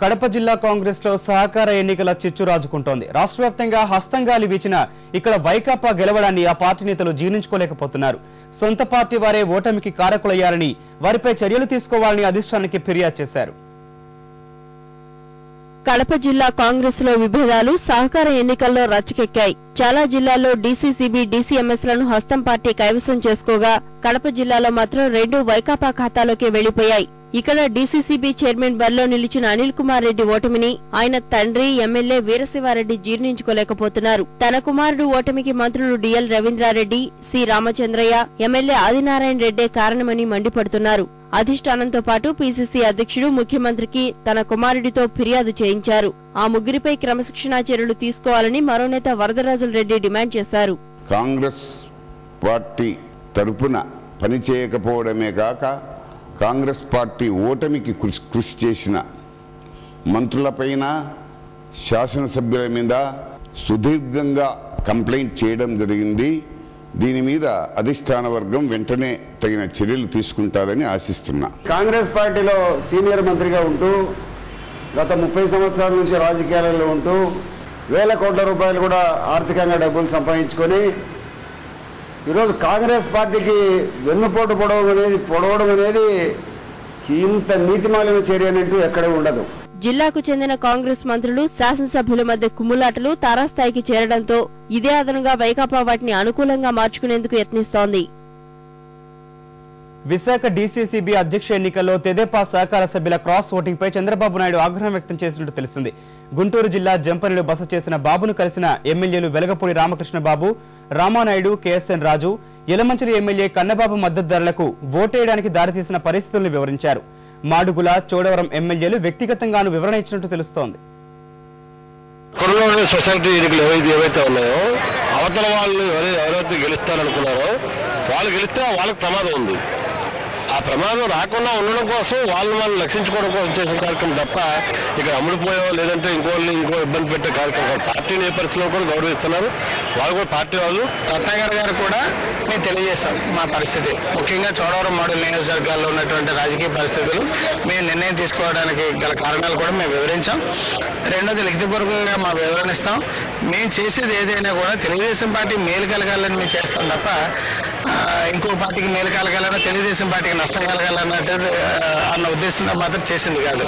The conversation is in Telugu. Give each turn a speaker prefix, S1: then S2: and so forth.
S1: కడప జిల్లా కాంగ్రెస్ లో సహకార ఎన్నికల చిచ్చు రాజుకుంటోంది. రాష్ట్ర వ్యాప్తంగా హస్తంగాలి వీచిన ఇక్కడ వైకాపా గెలవడాన్ని ఆ పార్టీ నేతలు జీర్ణించుకోలేకపోతున్నారు. సొంత పార్టీ వారే ఓటమికి కారకులయ్యారని, వారిపై చర్యలు తీసుకోవాలని అధిష్టానానికి ఫిర్యాదు చేశారు.
S2: కడప జిల్లా కాంగ్రెస్ లో విభేదాలు సహకార ఎన్నికల్లో రచ్చకెక్కాయి. చాలా జిల్లాల్లో డీసీసీబీ, డీసీఎంఎస్లను హస్తం పార్టీ కైవసం చేసుకోగా కడప జిల్లాలో మాత్రం 2 వైకాపా ఖాతాలోకి వెళ్లిపోయాయి. ఇక్కడ డీసీసీబీ చైర్మన్ బరిలో నిలిచిన అనిల్ కుమార్ రెడ్డి ఓటమిని ఆయన తండ్రి ఎమ్మెల్యే వీరశివారెడ్డి జీర్ణించుకోలేకపోతున్నారు. తన కుమారుడు ఓటమికి మంత్రులు DL Ravindra Reddy, C Ramachandraiah, MLA Adinarayana రెడ్డే కారణమని మండిపడుతున్నారు. అధిష్టానంతో పాటు పీసీసీ అధ్యక్షుడు ముఖ్యమంత్రికి తన కుమారుడితో ఫిర్యాదు చేయించారు. ఆ ముగ్గురిపై క్రమశిక్షణా చర్యలు తీసుకోవాలని మరో నేత వరదరాజుల రెడ్డి డిమాండ్ చేశారు.
S3: కాంగ్రెస్ పార్టీ తరపున పనిచేయకపోవడమే కాక కాంగ్రెస్ పార్టీ ఓటమికి కృషి చేసిన మంత్రులపైన, శాసనసభ్యుల మీద సుదీర్ఘంగా కంప్లైంట్ చేయడం జరిగింది. దీని మీద అధిష్టాన వర్గం వెంటనే తగిన చర్యలు తీసుకుంటారని ఆశిస్తున్నా.
S4: కాంగ్రెస్ పార్టీలో సీనియర్ మంత్రిగా ఉంటూ గత 30 సంవత్సరాల నుంచి రాజకీయాలలో ఉంటూ వేల కోట్ల రూపాయలు కూడా ఆర్థికంగా డబ్బులు సంపాదించుకొని ఈరోజు కాంగ్రెస్ పార్టీకి వెన్నుపోటు పొడవడం అనేది ఇంత నీతిమాలిన చర్య అంటూ ఎక్కడ ఉండదు.
S2: జిల్లాకు చెందిన కాంగ్రెస్ మంత్రులు, శాసనసభ్యుల మధ్య కుమ్ములాటలు తారాస్థాయికి చేరడంతో ఇదే అదనంగా వైకాపా వాటిని అనుకూలంగా మార్చుకునేందుకు యత్నిస్తోంది.
S1: విశాఖ డీసీసీబీ అధ్యక్ష ఎన్నికల్లో తెదేపా సహకార సభ్యుల క్రాస్ ఓటింగ్ పై చంద్రబాబు నాయుడు ఆగ్రహం వ్యక్తం చేసినట్టు తెలిసింది. గుంటూరు జిల్లా జంపనిలో బస చేసిన బాబును కలిసిన ఎమ్మెల్యేలు వెలగపూడి రామకృష్ణ బాబు, రామానాయుడు, కేఎస్ఎన్ రాజు, యలమంచిలి ఎమ్మెల్యే కన్నబాబు మద్దతుదారులకు ఓటేయడానికి దారితీసిన పరిస్థితులను వివరించారు. మాడుగుల, చోడవరం ఎమ్మెల్యేలు వ్యక్తిగతంగాను వివరణ ఇచ్చినట్టు తెలుస్తోంది.
S5: సొసైటీ ఎన్నికలు ఏవైతే ఉన్నాయో అవతల వాళ్ళు ఎవరైతే గెలుస్తారనుకున్నారో వాళ్ళు గెలిస్తే వాళ్ళకి ప్రమాదం ఉంది. ఆ ప్రమాదం రాకుండా ఉండడం కోసం వాళ్ళు రక్షించుకోవడం కోసం చేసిన కార్యక్రమం తప్ప ఇక్కడ అమ్ముడుపోయో లేదంటే ఇంకో ఇబ్బంది పెట్టే కార్యక్రమం. పార్టీ నేపథ్యంలో కూడా గౌరవిస్తున్నారు. వాళ్ళు కూడా పార్టీ వాళ్ళు.
S6: రత్నాకర్ గారు కూడా మేము తెలియజేస్తాం మా పరిస్థితి, ముఖ్యంగా చోడవరం మోడల్ నియోజకవర్గాల్లో ఉన్నటువంటి రాజకీయ పరిస్థితులు మేము నిర్ణయం తీసుకోవడానికి గల కారణాలు కూడా మేము వివరించాం. రెండోది లిఖితపూర్వకంగా మా వివరణ ఇస్తాం. మేము చేసేది ఏదైనా కూడా తెలుగుదేశం పార్టీ మేలు కలగాలని మేము చేస్తాం తప్ప ఇంకో పార్టీకి మేలు కలగాలన్నా తెలుగుదేశం పార్టీకి నష్టం కలగాలన్నట్టు అన్న ఉద్దేశంతో మాత్రం చేసింది కాదు.